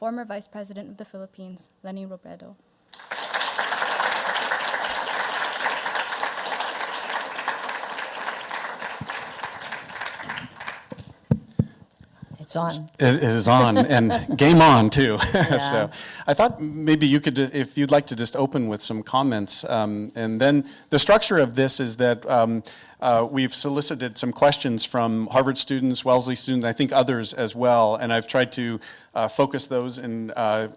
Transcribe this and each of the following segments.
former Vice President of the Philippines, Leni Robredo. It's on. It is on, and game on, too. Yeah. So I thought maybe you could, if you'd like to just open with some comments. And then the structure of this is that we've solicited some questions from Harvard students, Wellesley students, I think others as well. And I've tried to focus those in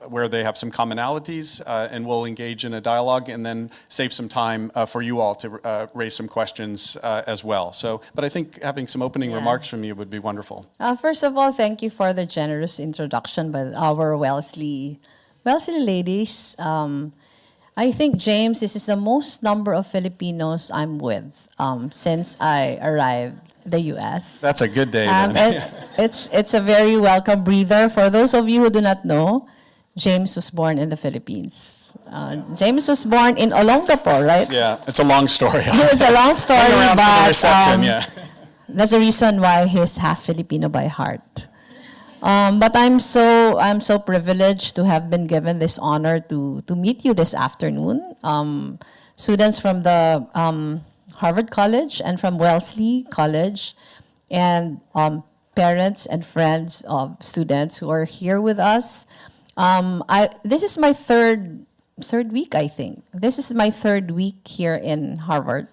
where they have some commonalities, and we'll engage in a dialogue and then save some time for you all to raise some questions as well. So, but I think having some opening remarks from you would be wonderful. First of all, thank you for the generous introduction by our Wellesley ladies. I think, James, this is the most number of Filipinos I'm with since I arrived in the U.S. That's a good day, then. It's a very welcome breather. For those of you who do not know, James was born in the Philippines. James was born in Olongapo, right? Yeah, it's a long story. It's a long story, Hang around for the but reception, yeah. that's the reason why he's half Filipino by heart. But I'm so privileged to have been given this honor to meet you this afternoon. Students from the Harvard College and from Wellesley College, and parents and friends of students who are here with us. This is my third week, I think. This is my third week here in Harvard,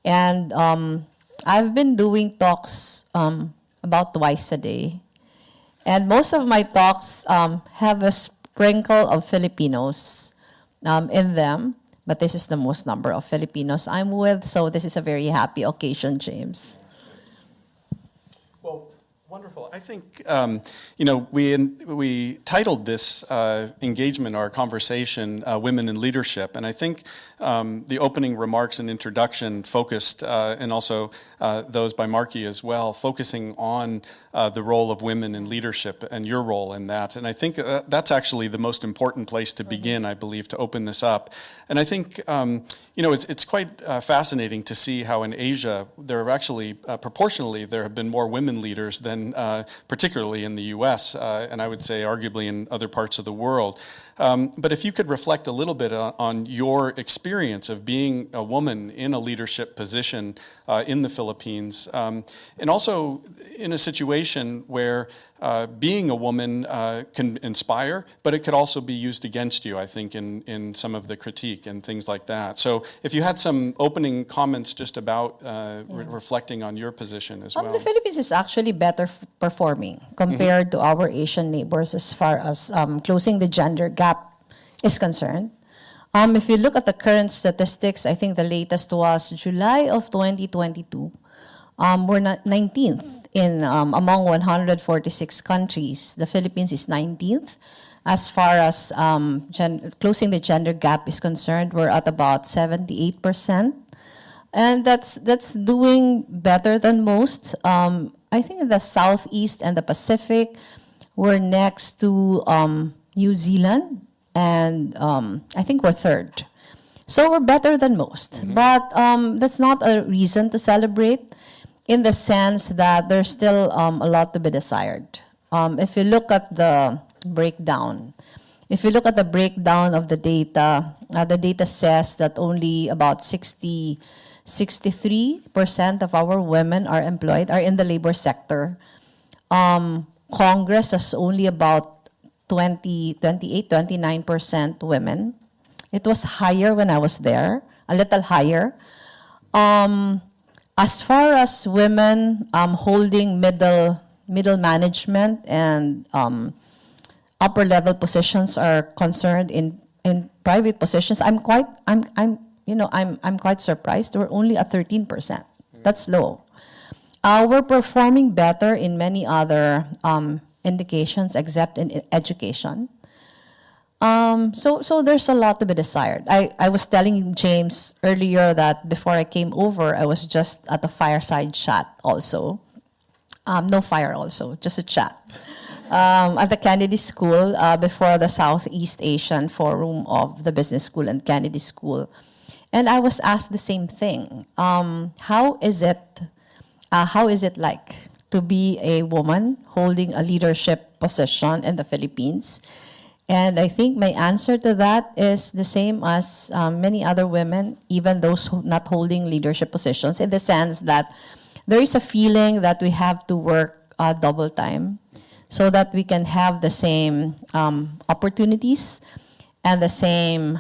and I've been doing talks about twice a day. And most of my talks have a sprinkle of Filipinos in them, but this is the most number of Filipinos I'm with, so this is a very happy occasion, James. Well, wonderful. I think, we titled this engagement, our conversation, Women in Leadership, and I think the opening remarks and introduction focused, and also those by Marky as well, focusing on the role of women in leadership and your role in that. And I think that's actually the most important place to begin, I believe, to open this up. And I think, it's quite fascinating to see how in Asia, there have actually, proportionally, there have been more women leaders than particularly in the US, and I would say arguably in other parts of the world. But if you could reflect a little bit on your experience of being a woman in a leadership position in the Philippines, and also in a situation where being a woman can inspire, but it could also be used against you, I think, in some of the critique and things like that. So if you had some opening comments just about reflecting on your position as well. The Philippines is actually better performing compared to our Asian neighbors as far as closing the gender gap is concerned. If you look at the current statistics, I think the latest was July of 2022. We're 19th in among 146 countries. The Philippines is 19th. As far as closing the gender gap is concerned, we're at about 78%. And that's doing better than most. I think in the Southeast and the Pacific, we're next to New Zealand, and I think we're third. So we're better than most. But that's not a reason to celebrate, in the sense that there's still a lot to be desired. If you look at the breakdown, of the data says that only about 63% of our women are employed, are in the labor sector. Congress has only about 29% women. It was higher when I was there, a little higher. As far as women holding middle management and upper level positions are concerned in private positions, I'm quite surprised. We're only at 13%. That's low. We're performing better in many other indications except in education. So there's a lot to be desired. I was telling James earlier that before I came over, I was just at a fireside chat also. No fire also, just a chat. At the Kennedy School before the Southeast Asian Forum of the Business School and Kennedy School. And I was asked the same thing. How is it like to be a woman holding a leadership position in the Philippines? And I think my answer to that is the same as many other women, even those not holding leadership positions, in the sense that there is a feeling that we have to work double time so that we can have the same opportunities and the same,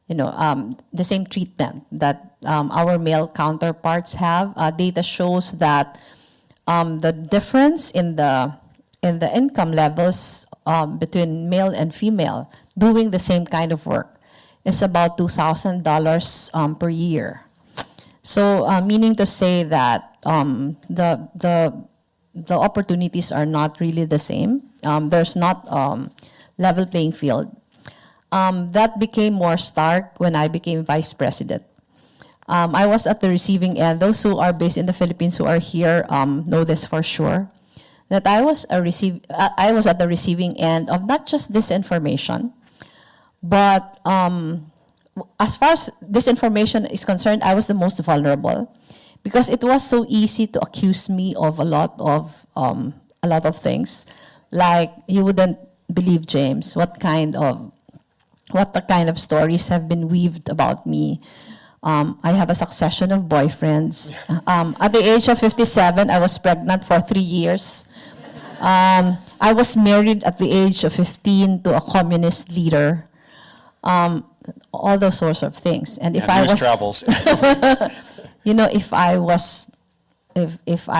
the same treatment that our male counterparts have. Data shows that the difference in the income levels between male and female doing the same kind of work is about $2,000 per year. So, meaning to say that the opportunities are not really the same. There's not level playing field. That became more stark when I became vice president. I was at the receiving end. Those who are based in the Philippines who are here know this for sure. That I was at the receiving end of not just disinformation, but as far as disinformation is concerned, I was the most vulnerable, because it was so easy to accuse me of a lot of things, like you wouldn't believe, James, what the kind of stories have been weaved about me. I have a succession of boyfriends. At the age of 57, I was pregnant for 3 years. I was married at the age of 15 to a communist leader. All those sorts of things. And if I was travels. if I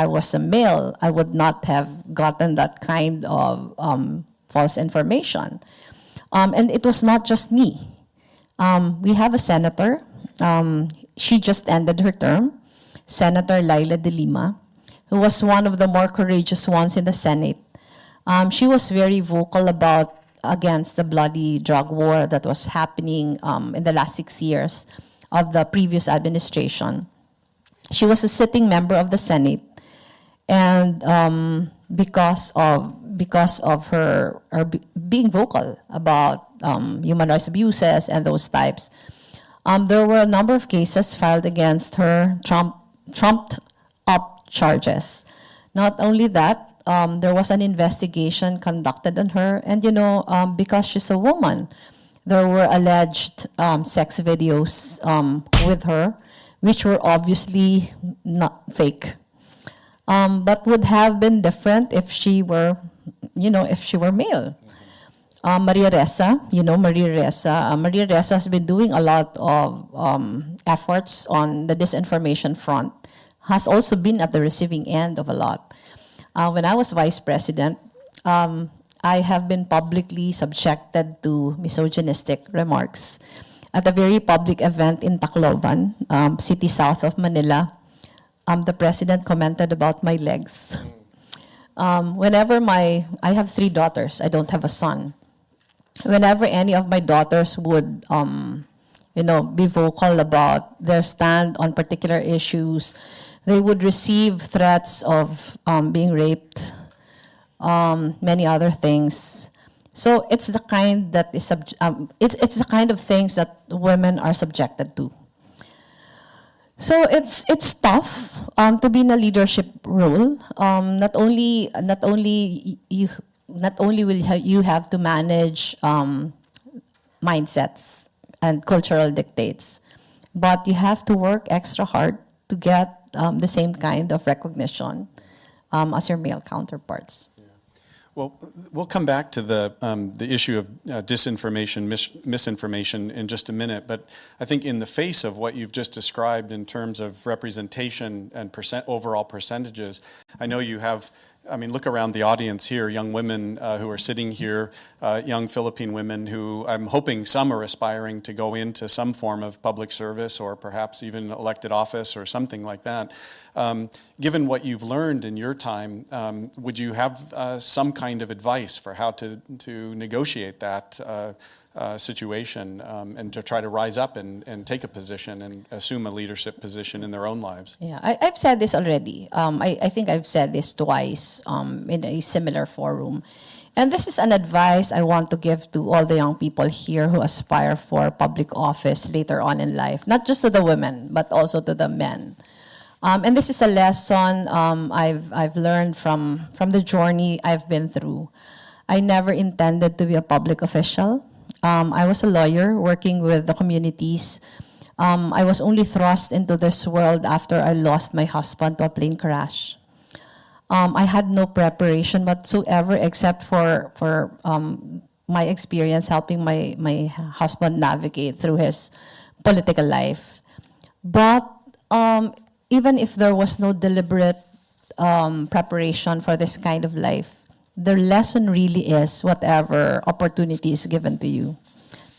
was a male, I would not have gotten that kind of false information. And it was not just me. We have a senator. She just ended her term, Senator Laila de Lima, who was one of the more courageous ones in the Senate. She was very vocal against the bloody drug war that was happening in the last 6 years of the previous administration. She was a sitting member of the Senate, and because of her being vocal about human rights abuses and those types, there were a number of cases filed against her, trumped up charges. Not only that, there was an investigation conducted on her, and because she's a woman, there were alleged sex videos with her, which were obviously not fake, but would have been different if she were, male. Maria Ressa, Maria Ressa has been doing a lot of efforts on the disinformation front, has also been at the receiving end of a lot. When I was vice president, I have been publicly subjected to misogynistic remarks. At a very public event in Tacloban, city south of Manila, the president commented about my legs. I have 3 daughters, I don't have a son. Whenever any of my daughters would, be vocal about their stand on particular issues, they would receive threats of being raped, many other things. So it's the kind that is it's the kind of things that women are subjected to. So it's tough to be in a leadership role. Not only will you have to manage mindsets and cultural dictates, but you have to work extra hard to get the same kind of recognition as your male counterparts. Well, we'll come back to the issue of disinformation, misinformation in just a minute. But I think in the face of what you've just described in terms of representation and overall percentages, I know you have. Look around the audience here, young women who are sitting here, young Philippine women who I'm hoping some are aspiring to go into some form of public service or perhaps even elected office or something like that. Given what you've learned in your time, would you have some kind of advice for how to negotiate that situation and to try to rise up and take a position and assume a leadership position in their own lives? Yeah, I've said this already. I think I've said this twice in a similar forum. And this is an advice I want to give to all the young people here who aspire for public office later on in life, not just to the women, but also to the men. And this is a lesson I've learned from the journey I've been through. I never intended to be a public official. I was a lawyer working with the communities. I was only thrust into this world after I lost my husband to a plane crash. I had no preparation whatsoever except for my experience helping my husband navigate through his political life. But even if there was no deliberate preparation for this kind of life, the lesson really is whatever opportunity is given to you,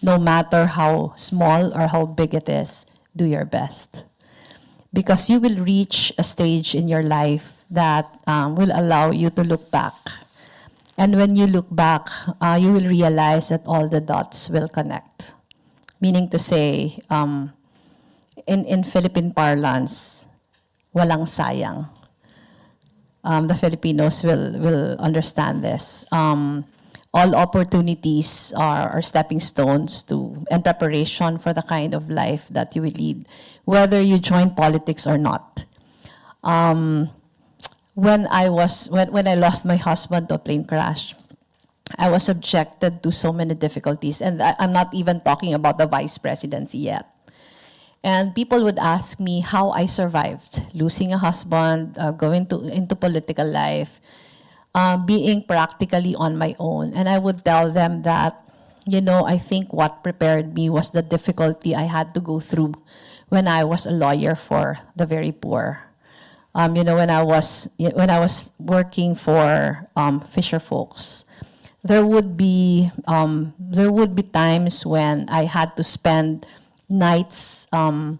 no matter how small or how big it is, do your best. Because you will reach a stage in your life that will allow you to look back. And when you look back, you will realize that all the dots will connect. Meaning to say, in Philippine parlance, walang sayang. The Filipinos will understand this. All opportunities are stepping stones to and preparation for the kind of life that you will lead, whether you join politics or not. When I lost my husband to a plane crash, I was subjected to so many difficulties, and I'm not even talking about the vice presidency yet. And people would ask me how I survived losing a husband, going into political life, being practically on my own. And I would tell them that, I think what prepared me was the difficulty I had to go through when I was a lawyer for the very poor. When I was working for fisher folks, there would be times when I had to spend nights, lying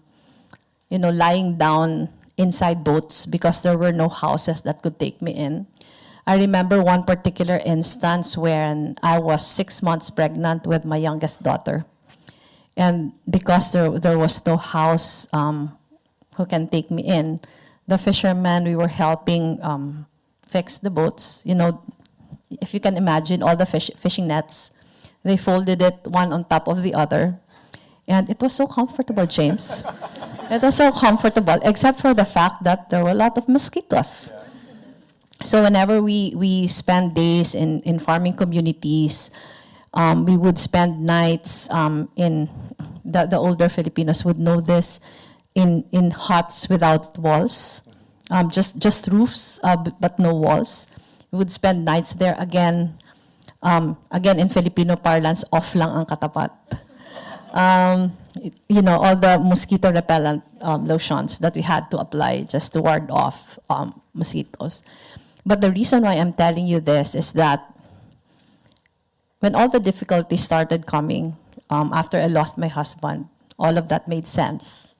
down inside boats because there were no houses that could take me in. I remember one particular instance when I was 6 months pregnant with my youngest daughter. And because there was no house who can take me in, the fishermen we were helping fix the boats. If you can imagine all the fishing nets, they folded it one on top of the other. And it was so comfortable, James. It was so comfortable, except for the fact that there were a lot of mosquitoes. So whenever we spend days in farming communities, we would spend nights in, the older Filipinos would know this, in huts without walls, just roofs, but no walls. We would spend nights there again in Filipino parlance, off lang ang katapat. All the mosquito repellent lotions that we had to apply just to ward off mosquitoes. But the reason why I'm telling you this is that when all the difficulties started coming after I lost my husband, all of that made sense.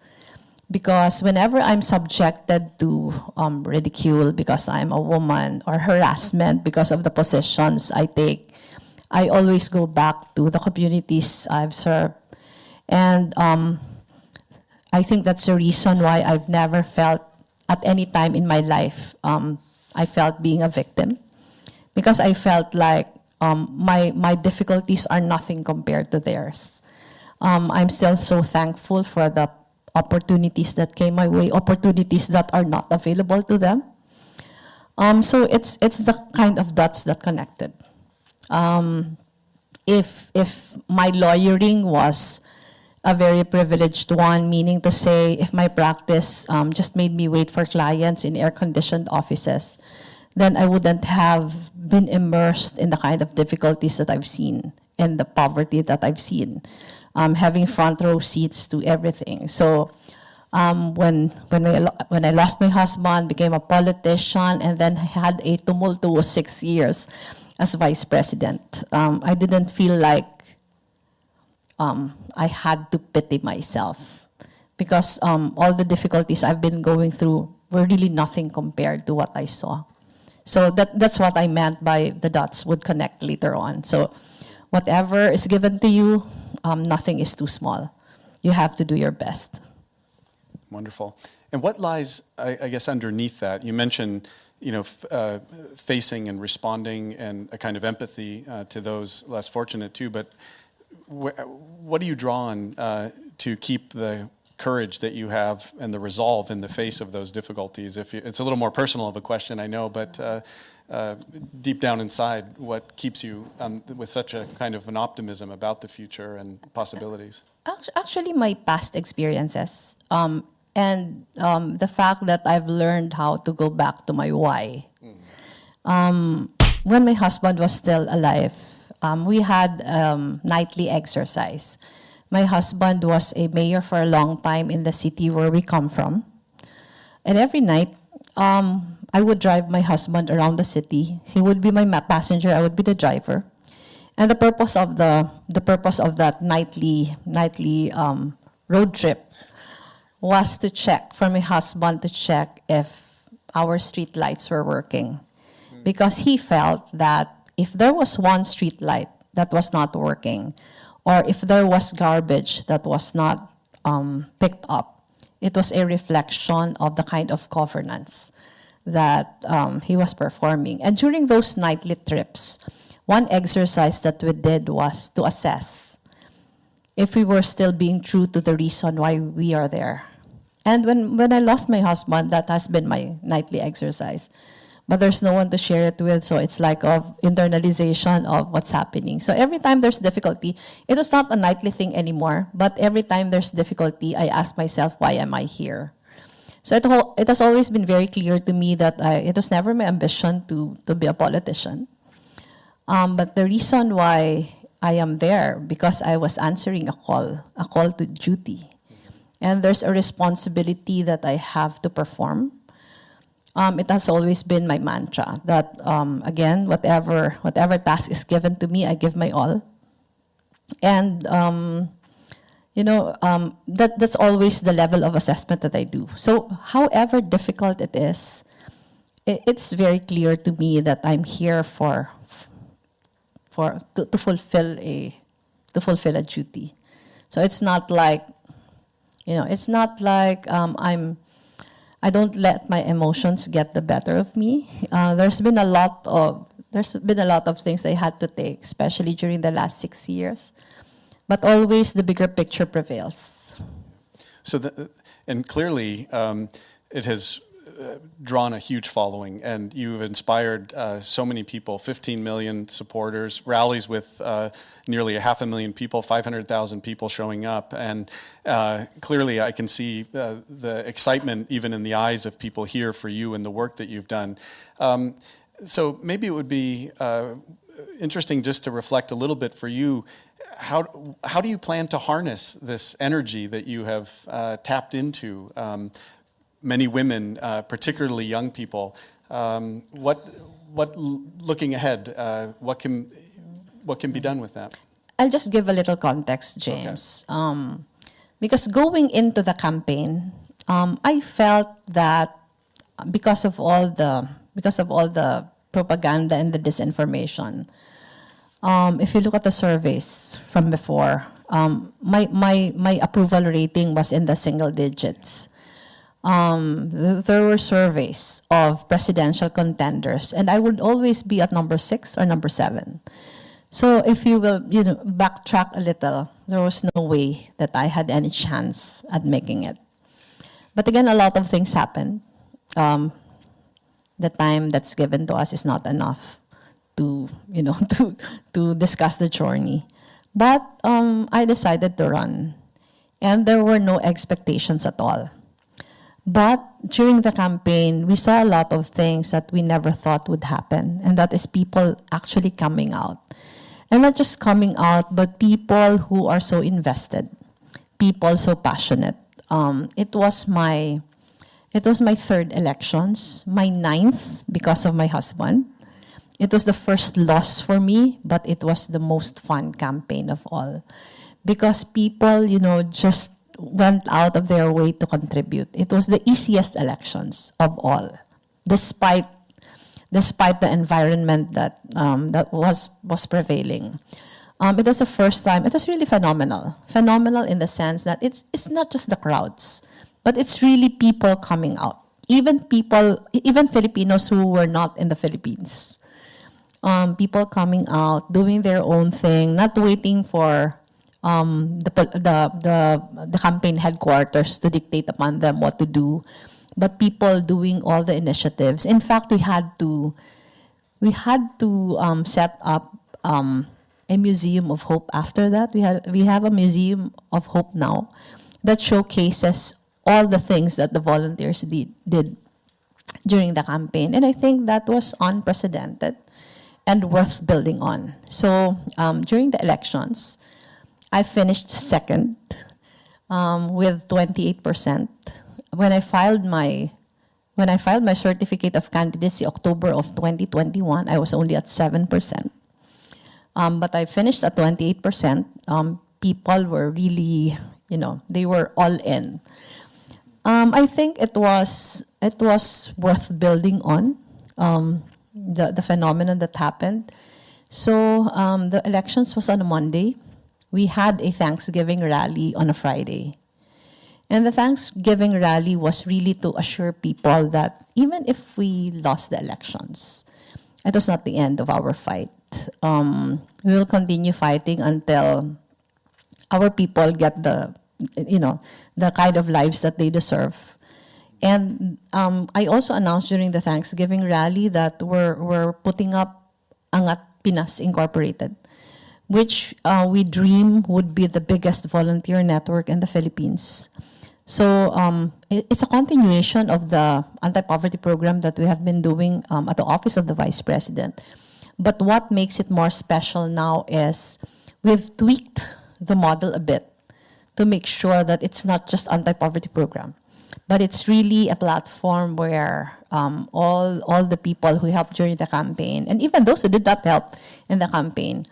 Because whenever I'm subjected to ridicule because I'm a woman or harassment because of the positions I take, I always go back to the communities I've served. And I think that's the reason why I've never felt at any time in my life I felt being a victim, because I felt like my difficulties are nothing compared to theirs. I'm still so thankful for the opportunities that came my way, opportunities that are not available to them. So it's the kind of dots that connected. If my lawyering was a very privileged one, meaning to say if my practice just made me wait for clients in air-conditioned offices, then I wouldn't have been immersed in the kind of difficulties that I've seen and the poverty that I've seen, having front row seats to everything. So when I lost my husband, became a politician, and then had a tumultuous 6 years as vice president, I didn't feel like I had to pity myself, because all the difficulties I've been going through were really nothing compared to what I saw. So that's what I meant by the dots would connect later on. So whatever is given to you, nothing is too small. You have to do your best. Wonderful. And what lies, I guess, underneath that? You mentioned, facing and responding and a kind of empathy to those less fortunate too, but what do you draw on to keep the courage that you have and the resolve in the face of those difficulties. It's a little more personal of a question, I know, but deep down inside, what keeps you with such a kind of an optimism about the future and possibilities? Actually, my past experiences and the fact that I've learned how to go back to my why. When my husband was still alive, we had nightly exercise. My husband was a mayor for a long time in the city where we come from. And every night, I would drive my husband around the city. He would be my passenger, I would be the driver. And the purpose of that nightly road trip was to check, for my husband to check if our street lights were working. Because he felt that if there was one street light that was not working, or if there was garbage that was not picked up, it was a reflection of the kind of governance that he was performing. And during those nightly trips, one exercise that we did was to assess if we were still being true to the reason why we are there. And when I lost my husband, that has been my nightly exercise. But there's no one to share it with, so it's like of internalization of what's happening. So every time there's difficulty, it was not a nightly thing anymore, but every time there's difficulty, I ask myself, why am I here? So it has always been very clear to me that it was never my ambition to be a politician. But the reason why I am there, because I was answering a call to duty. And there's a responsibility that I have to perform. It has always been my mantra that, again, whatever task is given to me, I give my all. And, that's always the level of assessment that I do. So however difficult it is, it's very clear to me that I'm here to fulfill a duty. So it's not like, I don't let my emotions get the better of me. There's been a lot of things I had to take, especially during the last 6 years. But always the bigger picture prevails. So, and clearly, it has drawn a huge following, and you've inspired so many people, 15 million supporters, rallies with nearly 500,000 people, 500,000 people showing up. And clearly I can see the excitement even in the eyes of people here for you and the work that you've done. So maybe it would be interesting just to reflect a little bit for you. How do you plan to harness this energy that you have tapped into? Many women, particularly young people. What looking ahead? What can be done with that? I'll just give a little context, James. Okay. Because going into the campaign, I felt that because of all the propaganda and the disinformation, if you look at the surveys from before, my approval rating was in the single digits. There were surveys of presidential contenders, and I would always be at number 6 or number 7. So if you will, backtrack a little, there was no way that I had any chance at making it. But again, a lot of things happened. The time that's given to us is not enough to discuss the journey. But I decided to run, and there were no expectations at all. But during the campaign, we saw a lot of things that we never thought would happen, and that is people actually coming out. And not just coming out, but people who are so invested, people so passionate. It was my 3rd elections, my 9th because of my husband. It was the first loss for me, but it was the most fun campaign of all. Because people, just went out of their way to contribute. It was the easiest elections of all, despite the environment that was prevailing. It was the first time. It was really phenomenal. Phenomenal in the sense that it's not just the crowds, but it's really people coming out. Even Filipinos who were not in the Philippines. People coming out, doing their own thing, not waiting for the campaign headquarters to dictate upon them what to do, but people doing all the initiatives. In fact, we had to set up a museum of hope. After that, we have a museum of hope now that showcases all the things that the volunteers did during the campaign, and I think that was unprecedented and worth building on. So during the elections, I finished second with 28%. When I filed my certificate of candidacy October of 2021, I was only at 7%. But I finished at 28%. People were really, they were all in. I think it was worth building on the phenomenon that happened. So the elections was on a Monday. We had a Thanksgiving rally on a Friday. And the Thanksgiving rally was really to assure people that even if we lost the elections, it was not the end of our fight. We will continue fighting until our people get the kind of lives that they deserve. And I also announced during the Thanksgiving rally that we're putting up Angat Pinas Incorporated, which we dream would be the biggest volunteer network in the Philippines. So it's a continuation of the anti-poverty program that we have been doing at the Office of the Vice President. But what makes it more special now is we've tweaked the model a bit to make sure that it's not just anti-poverty program, but it's really a platform where all the people who helped during the campaign, and even those who did not help in the campaign,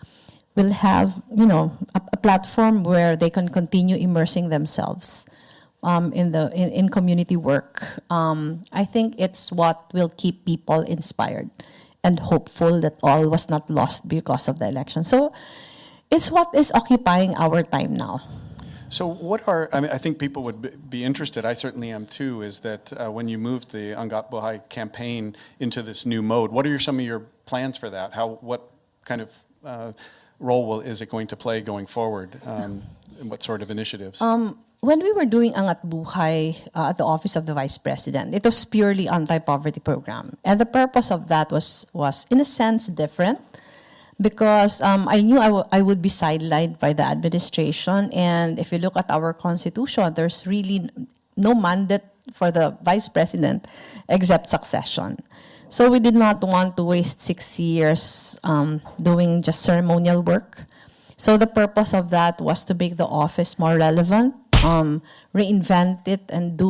will have a platform where they can continue immersing themselves in community work. I think it's what will keep people inspired and hopeful that all was not lost because of the election. So it's what is occupying our time now. So I think people would be interested, I certainly am too, is that when you moved the Angat Buhay campaign into this new mode, what are some of your plans for that? What kind of role is it going to play going forward? And what sort of initiatives? When we were doing Angat Buhay at the Office of the Vice President, it was purely anti-poverty program. And the purpose of that was in a sense different, because I knew I would be sidelined by the administration. And if you look at our constitution, there's really no mandate for the Vice President except succession. So we did not want to waste 6 years doing just ceremonial work. So the purpose of that was to make the office more relevant, reinvent it, and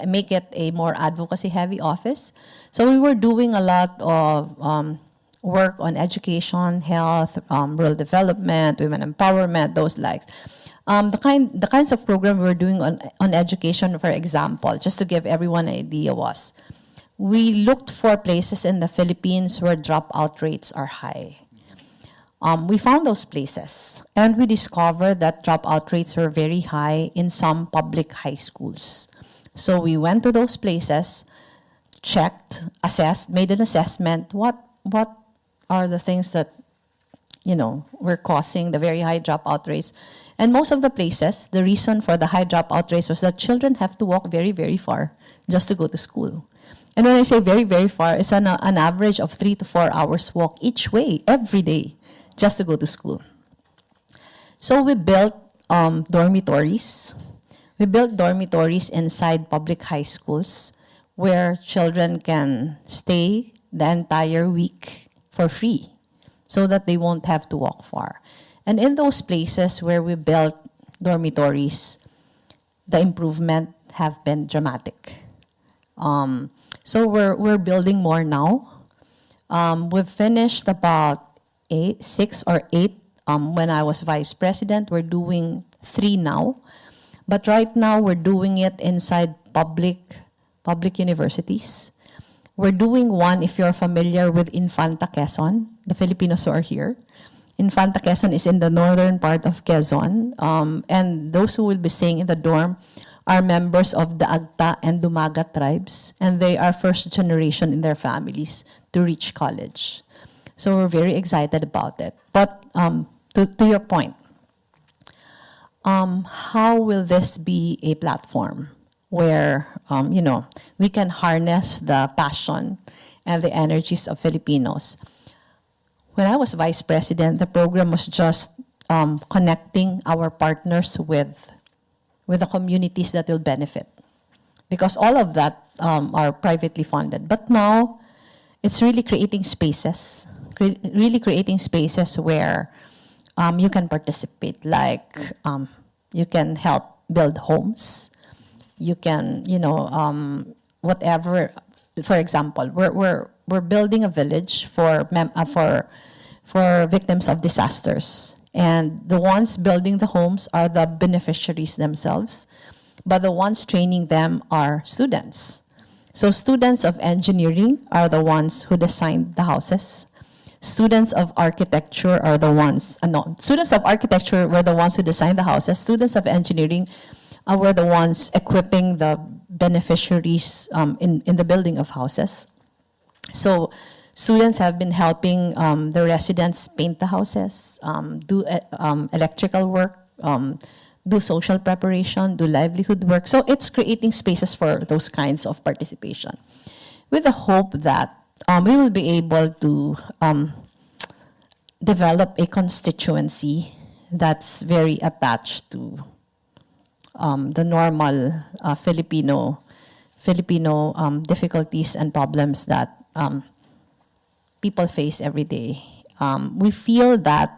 make it a more advocacy-heavy office. So we were doing a lot of work on education, health, rural development, women empowerment, those likes. The kinds of program we were doing on education, for example, just to give everyone an idea, was we looked for places in the Philippines where dropout rates are high. We found those places, and we discovered that dropout rates were very high in some public high schools. So we went to those places, checked, assessed, made an assessment. What are the things that were causing the very high dropout rates? And most of the places, the reason for the high dropout rates was that children have to walk very, very far just to go to school. And when I say very, very far, it's an average of 3 to 4 hours walk each way, every day, just to go to school. So we built dormitories. We built dormitories inside public high schools where children can stay the entire week for free so that they won't have to walk far. And in those places where we built dormitories, the improvement have been dramatic. So we're building more now. We've finished about 6 or 8 when I was vice president. We're doing 3 now. But right now, we're doing it inside public universities. We're doing one, if you're familiar with Infanta Quezon, the Filipinos who are here. Infanta Quezon is in the northern part of Quezon. And those who will be staying in the dorm are members of the Agta and Dumaga tribes. And they are first generation in their families to reach college. So we're very excited about it. But to your point, how will this be a platform where, we can harness the passion and the energies of Filipinos? When I was vice president, the program was just connecting our partners with the communities that will benefit, because all of that are privately funded. But now, it's really creating spaces, where you can participate. Like, you can help build homes. You can, whatever. For example, we're building a village for victims of disasters, and the ones building the homes are the beneficiaries themselves, but the ones training them are students. So students of engineering are the ones who designed the houses. Students of architecture are the ones, students of architecture were the ones who designed the houses. Students of engineering were the ones equipping the beneficiaries in the building of houses. So students have been helping the residents paint the houses, do electrical work, do social preparation, do livelihood work. So it's creating spaces for those kinds of participation, with the hope that we will be able to develop a constituency that's very attached to the normal Filipino difficulties and problems that people face every day. We feel that,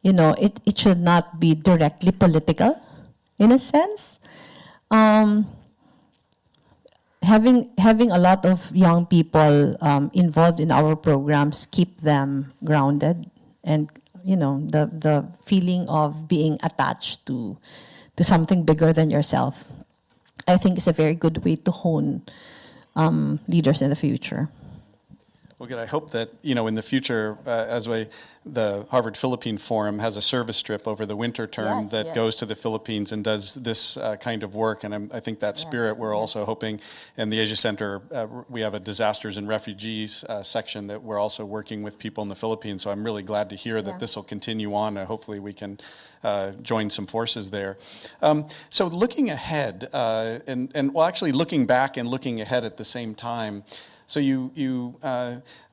it should not be directly political, in a sense. Having a lot of young people involved in our programs keep them grounded, and the feeling of being attached to something bigger than yourself, I think, is a very good way to hone leaders in the future. Well, good. I hope that, in the future, the Harvard Philippine Forum has a service trip over the winter term that goes to the Philippines and does this kind of work. And I think that spirit, we're also hoping, in the Asia Center, we have a disasters and refugees section that we're also working with people in the Philippines. So I'm really glad to hear that this will continue on. Hopefully we can join some forces there. So looking ahead, actually looking back and looking ahead at the same time, so you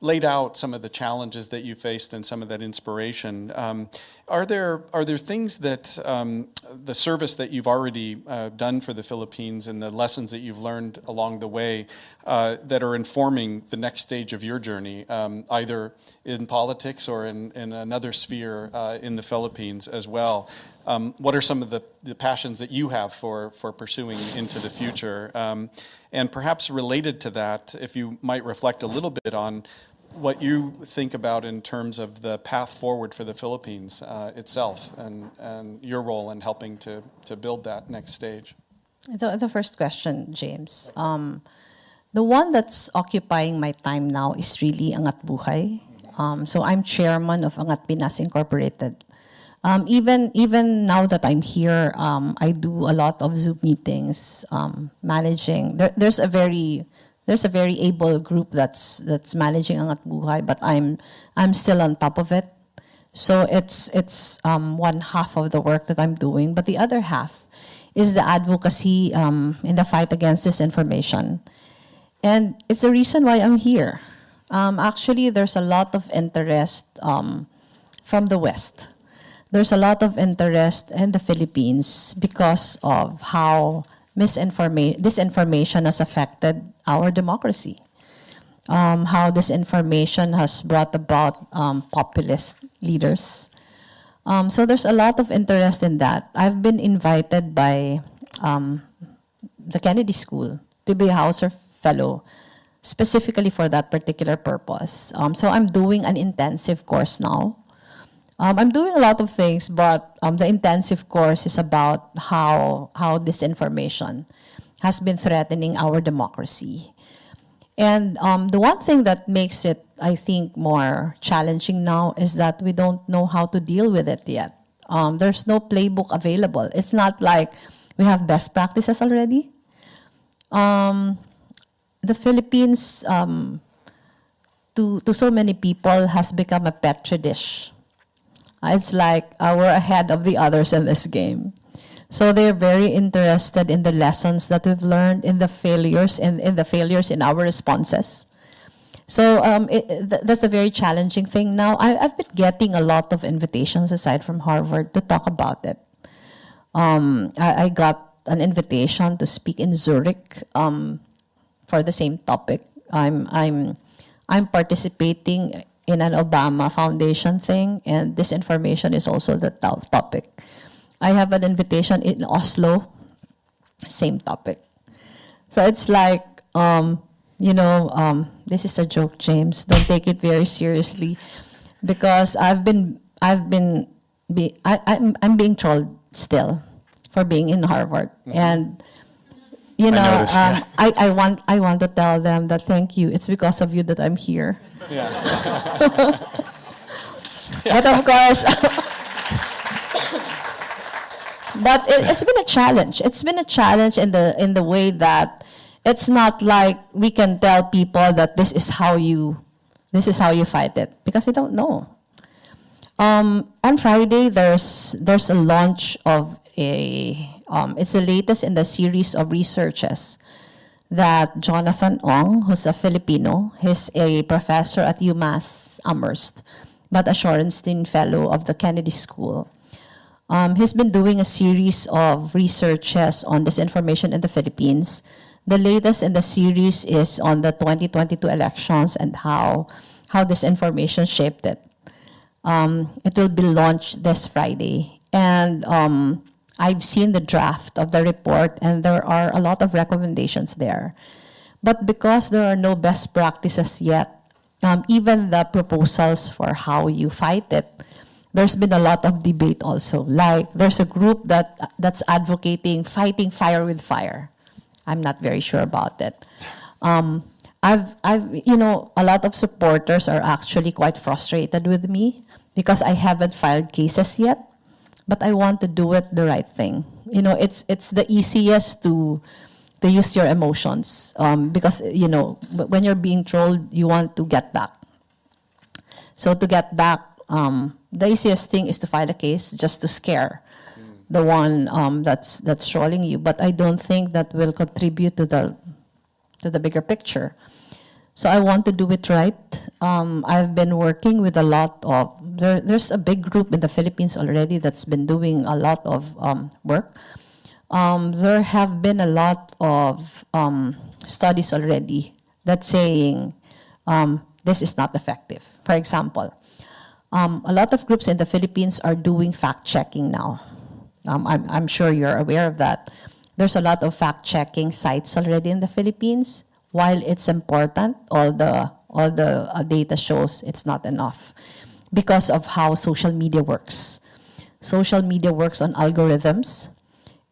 laid out some of the challenges that you faced and some of that inspiration. Are there things that the service that you've already done for the Philippines and the lessons that you've learned along the way that are informing the next stage of your journey, either in politics or in another sphere in the Philippines as well? What are some of the passions that you have for pursuing into the future? And perhaps related to that, if you might reflect a little bit on what you think about in terms of the path forward for the Philippines itself and your role in helping to build that next stage. The first question, James. The one that's occupying my time now is really Angat Buhay. So I'm chairman of Angat Pinas Incorporated. Even now that I'm here, I do a lot of Zoom meetings, managing. There's a very able group that's managing Angat Buhay, but I'm still on top of it. So it's one half of the work that I'm doing, but the other half is the advocacy in the fight against disinformation, and it's the reason why I'm here. Actually, there's a lot of interest from the West. There's a lot of interest in the Philippines because of how disinformation has affected our democracy. How disinformation has brought about populist leaders. So there's a lot of interest in that. I've been invited by the Kennedy School to be a Hauser Fellow, specifically for that particular purpose. So I'm doing an intensive course now. I'm doing a lot of things, but the intensive course is about how disinformation has been threatening our democracy. And the one thing that makes it, I think, more challenging now is that we don't know how to deal with it yet. There's no playbook available. It's not like we have best practices already. The Philippines, to so many people, has become a petri dish. It's like we're ahead of the others in this game. So they're very interested in the lessons that we've learned, in the failures, in the failures in our responses. So that's a very challenging thing. Now, I've been getting a lot of invitations aside from Harvard to talk about it. I got an invitation to speak in Zurich for the same topic. I'm participating in an Obama Foundation thing, and this information is also the topic. I have an invitation in Oslo, same topic. So it's like, this is a joke, James. Don't take it very seriously, because I'm being trolled still for being in Harvard, and I noticed, yeah. I want to tell them that thank you. It's because of you that I'm here. Yeah. But of course, but it's been a challenge. It's been a challenge in the way that it's not like we can tell people that this is how you fight it, because they don't know. On Friday, there's a launch of it's the latest in the series of researches that Jonathan Ong, who's a Filipino, he's a professor at UMass Amherst, but a Shorenstein Fellow of the Kennedy School. He's been doing a series of researches on disinformation in the Philippines. The latest in the series is on the 2022 elections and how disinformation shaped it. It will be launched this Friday. And I've seen the draft of the report, and there are a lot of recommendations there. But because there are no best practices yet, even the proposals for how you fight it, there's been a lot of debate also. Like, there's a group that's advocating fighting fire with fire. I'm not very sure about it. A lot of supporters are actually quite frustrated with me because I haven't filed cases yet, but I want to do it the right thing. It's the easiest to use your emotions because, when you're being trolled, you want to get back. So to get back, the easiest thing is to file a case just to scare the one that's trolling you. But I don't think that will contribute to the bigger picture. So I want to do it right. I've been working with a lot of, there's a big group in the Philippines already that's been doing a lot of work. There have been a lot of studies already that's saying this is not effective. For example, a lot of groups in the Philippines are doing fact-checking now. I'm sure you're aware of that. There's a lot of fact-checking sites already in the Philippines. While it's important, all the data shows it's not enough because of how social media works. Social media works on algorithms,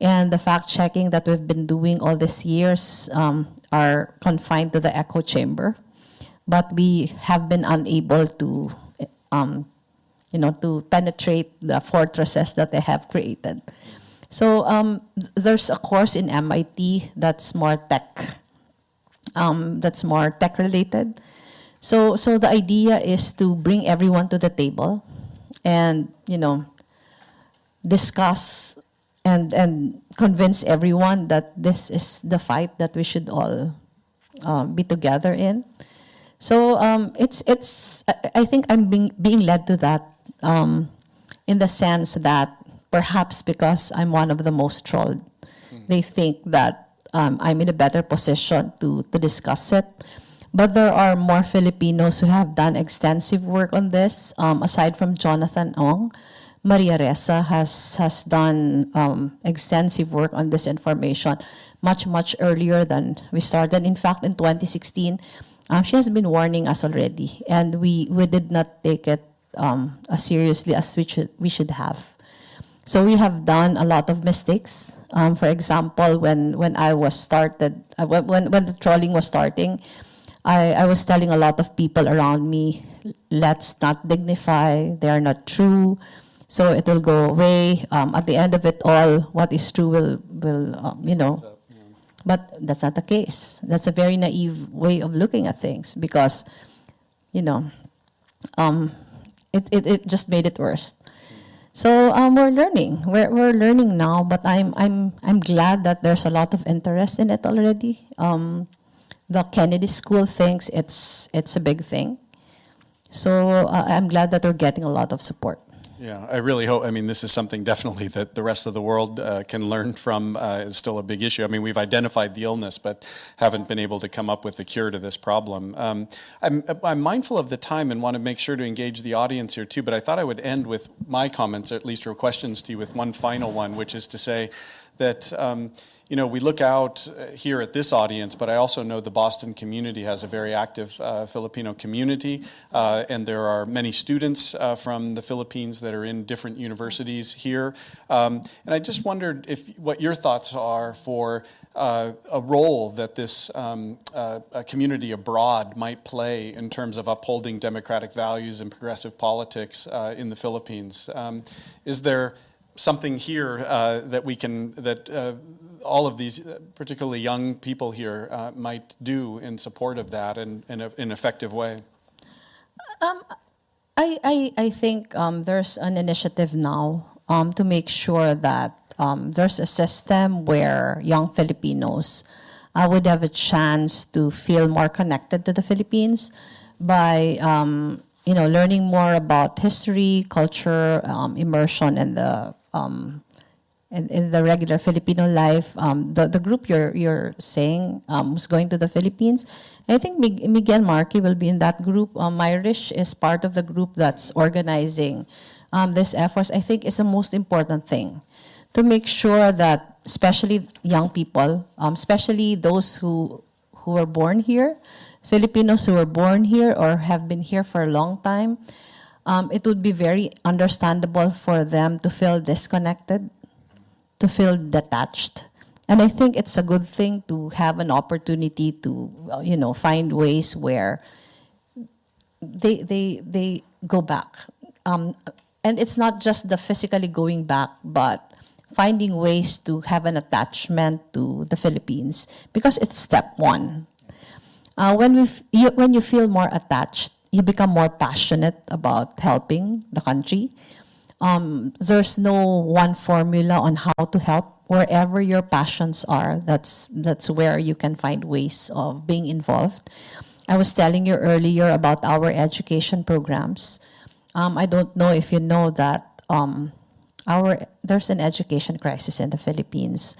and the fact-checking that we've been doing all these years are confined to the echo chamber. But we have been unable to, to penetrate the fortresses that they have created. So there's a course in MIT that's more tech. That's more tech related. So the idea is to bring everyone to the table and, discuss and convince everyone that this is the fight that we should all be together in. So I think I'm being led to that in the sense that perhaps because I'm one of the most trolled, they think that I'm in a better position to discuss it. But there are more Filipinos who have done extensive work on this. Aside from Jonathan Ong, Maria Ressa has done extensive work on this information much, much earlier than we started. In fact, in 2016, she has been warning us already, and we did not take it as seriously as we should have. So we have done a lot of mistakes. For example, when I was started, when the trolling was starting, I was telling a lot of people around me, let's not dignify, they are not true, so it will go away. At the end of it all, what is true will. But that's not the case. That's a very naive way of looking at things because, it just made it worse. So we're learning. We're learning now, but I'm glad that there's a lot of interest in it already. The Kennedy School thinks it's a big thing. So I'm glad that we're getting a lot of support. Yeah, I really hope. I mean, this is something definitely that the rest of the world can learn from. It's still a big issue. I mean, we've identified the illness, but haven't been able to come up with a cure to this problem. I'm mindful of the time and want to make sure to engage the audience here too, but I thought I would end with my comments, or at least or questions to you, with one final one, which is to say that we look out here at this audience, but I also know the Boston community has a very active Filipino community, and there are many students from the Philippines that are in different universities here. And I just wondered what your thoughts are for a role that this community abroad might play in terms of upholding democratic values and progressive politics in the Philippines. Is there something here that all of these, particularly young people here, might do in support of that in an effective way? I think there's an initiative now to make sure that there's a system where young Filipinos would have a chance to feel more connected to the Philippines by learning more about history, culture, immersion, and in the regular Filipino life. The group you're saying is going to the Philippines. I think Miguel Marquez will be in that group. Myrish is part of the group that's organizing this efforts. I think is the most important thing to make sure that, especially young people, especially those who were born here, Filipinos who were born here or have been here for a long time, it would be very understandable for them to feel disconnected, to feel detached. And I think it's a good thing to have an opportunity to, find ways where they go back. And it's not just the physically going back, but finding ways to have an attachment to the Philippines, because it's step one. When you feel more attached, you become more passionate about helping the country. There's no one formula on how to help. Wherever your passions are, that's where you can find ways of being involved. I was telling you earlier about our education programs. I don't know if you know that there's an education crisis in the Philippines.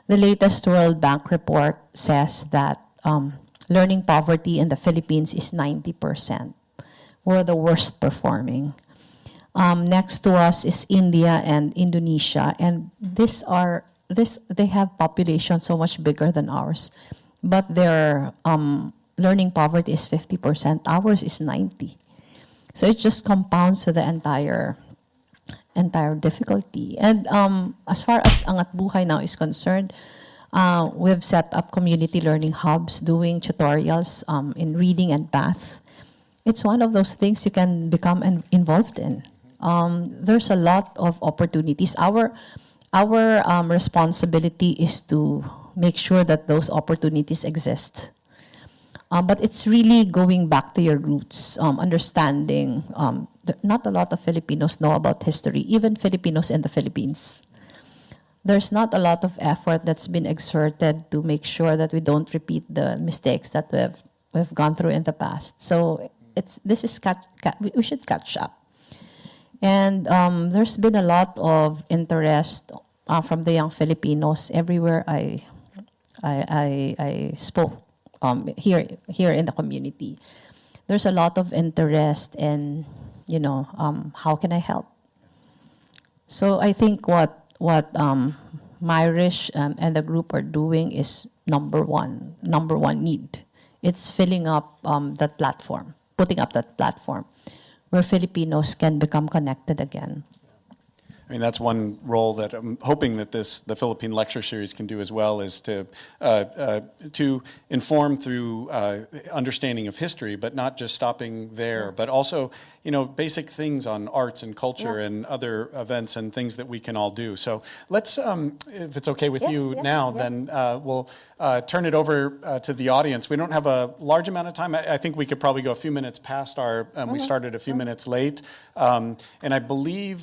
The latest World Bank report says that learning poverty in the Philippines is 90%. We're the worst performing. Next to us is India and Indonesia, and they have population so much bigger than ours, but their learning poverty is 50%. Ours is 90%. So it just compounds to the entire difficulty. And as far as Angat Buhay now is concerned, we've set up community learning hubs doing tutorials in reading and math. It's one of those things you can become involved in. There's a lot of opportunities. Our responsibility is to make sure that those opportunities exist. But it's really going back to your roots, understanding. Not a lot of Filipinos know about history, even Filipinos in the Philippines. There's not a lot of effort that's been exerted to make sure that we don't repeat the mistakes that we've gone through in the past. So we should catch up. And there's been a lot of interest from the young Filipinos everywhere I spoke here in the community. There's a lot of interest in, how can I help? So I think what Myrish and the group are doing is number one need. It's filling up that platform, putting up that platform where Filipinos can become connected again. I mean, that's one role that I'm hoping that the Philippine lecture series can do as well, is to inform through understanding of history, but not just stopping there, but also, basic things on arts and culture and other events and things that we can all do. So let's, if it's okay with you now, then we'll turn it over to the audience. We don't have a large amount of time. I think we could probably go a few minutes past our, we started a few minutes late. And I believe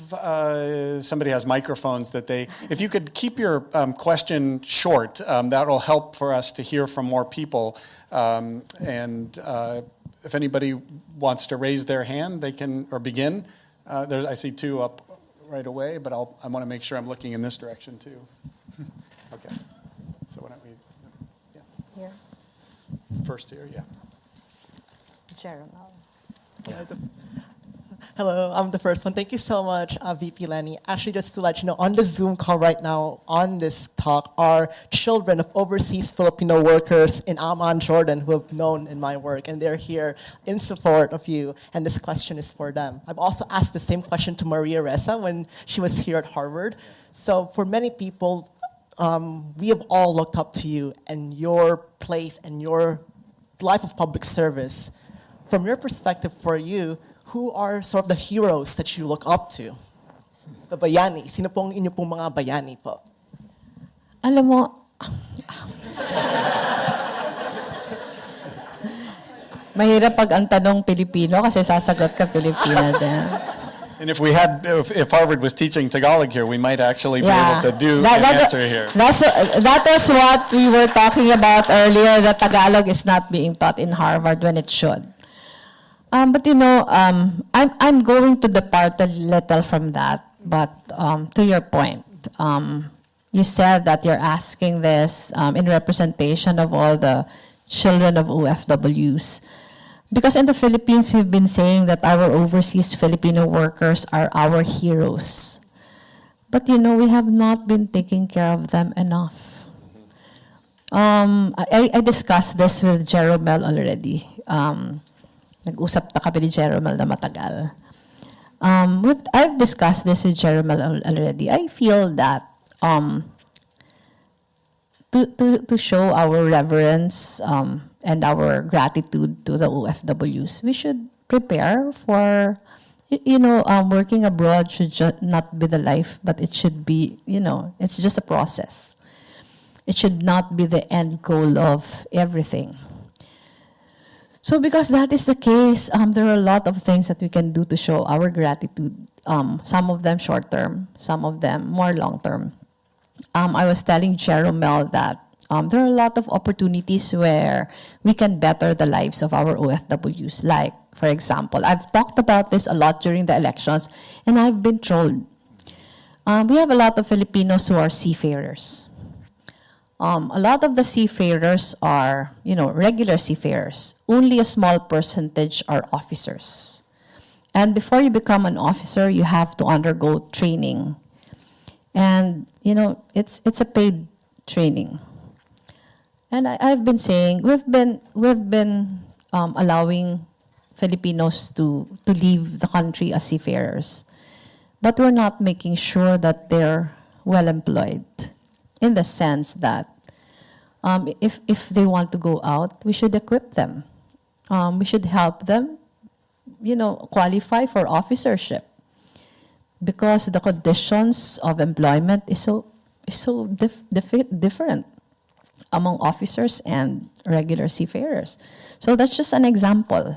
somebody has microphones that if you could keep your question short, that will help for us to hear from more people. If anybody wants to raise their hand, they can, or begin. I see two up right away, but I want to make sure I'm looking in this direction too. Okay. So why don't we, Here. First here, yeah. Jerome. Hello, I'm the first one. Thank you so much, VP Leni. Actually, just to let you know, on the Zoom call right now, on this talk, are children of overseas Filipino workers in Amman, Jordan, who have known in my work, and they're here in support of you, and this question is for them. I've also asked the same question to Maria Ressa when she was here at Harvard. So for many people, we have all looked up to you and your place and your life of public service. From your perspective, for you, who are sort of the heroes that you look up to? The bayani. Sino pong inyo pong mga bayani po? Alam mo, mahirap pag ang tanong Pilipino kasi sasagot ka Pilipina din. And if Harvard was teaching Tagalog here, we might actually be able to do an answer here. That is what we were talking about earlier, that Tagalog is not being taught in Harvard when it should. But I'm going to depart a little from that. But to your point, you said that you're asking this in representation of all the children of OFWs. Because in the Philippines, we've been saying that our overseas Filipino workers are our heroes. But we have not been taking care of them enough. I discussed this with Jeromel already. Nag-usap na kami ni Jeromel na matagal. I've discussed this with Jeromel already. I feel that to show our reverence and our gratitude to the OFWs, we should prepare for, working abroad should not be the life, but it should be, it's just a process. It should not be the end goal of everything. So because that is the case, there are a lot of things that we can do to show our gratitude. Some of them short-term, some of them more long-term. I was telling Jeromel that there are a lot of opportunities where we can better the lives of our OFWs. Like, for example, I've talked about this a lot during the elections, and I've been trolled. We have a lot of Filipinos who are seafarers. A lot of the seafarers are, regular seafarers. Only a small percentage are officers. And before you become an officer, you have to undergo training. And, it's a paid training. And I've been saying, we've been allowing Filipinos to leave the country as seafarers. But we're not making sure that they're well employed. In the sense that if they want to go out, we should equip them. We should help them, qualify for officership. Because the conditions of employment is so different among officers and regular seafarers. So that's just an example.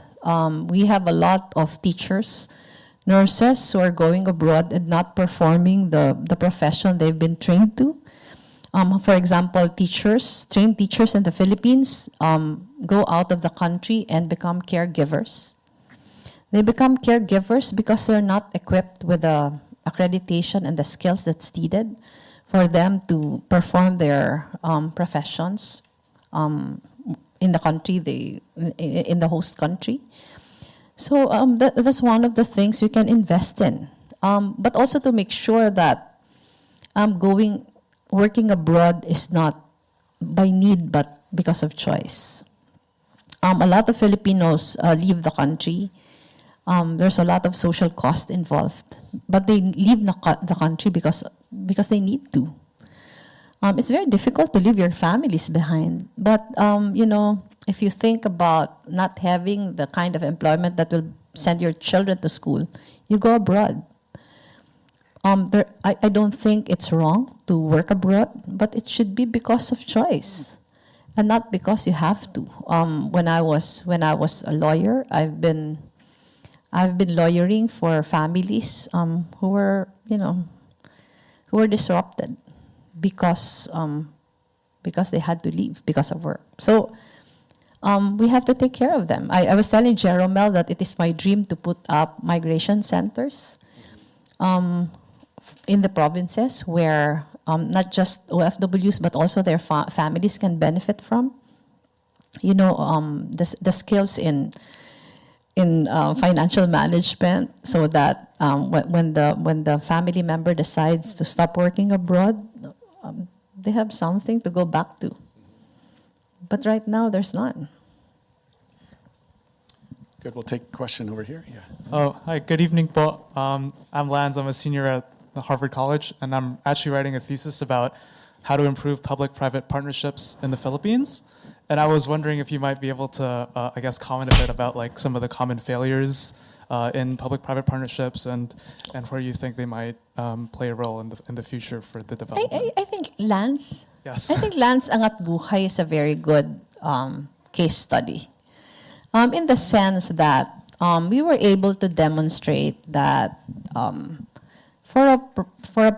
We have a lot of teachers, nurses who are going abroad and not performing the profession they've been trained to. For example, trained teachers in the Philippines go out of the country and become caregivers. They become caregivers because they're not equipped with the accreditation and the skills that's needed for them to perform their professions in the country, in the host country. So that's one of the things we can invest in. But also to make sure that working abroad is not by need, but because of choice. A lot of Filipinos leave the country There's a lot of social cost involved, but they leave the country because they need to. It's very difficult to leave your families behind. But if you think about not having the kind of employment that will send your children to school, you go abroad. I don't think it's wrong to work abroad, but it should be because of choice, and not because you have to. When I was a lawyer, I've been lawyering for families who were disrupted because they had to leave because of work. So we have to take care of them. I was telling Jeromel that it is my dream to put up migration centers in the provinces where not just OFWs but also their families can benefit from. The skills in financial management, so that when the family member decides to stop working abroad, they have something to go back to. But right now, there's none. Good. We'll take a question over here. Yeah. Oh, hi. Good evening, po. I'm Lance. I'm a senior at the Harvard College, and I'm actually writing a thesis about how to improve public-private partnerships in the Philippines. And I was wondering if you might be able to, comment a bit about like some of the common failures in public-private partnerships and where you think they might play a role in the future for the development. I think Lance. Yes. I think Lance Angat Buhay is a very good case study, in the sense that we were able to demonstrate that for a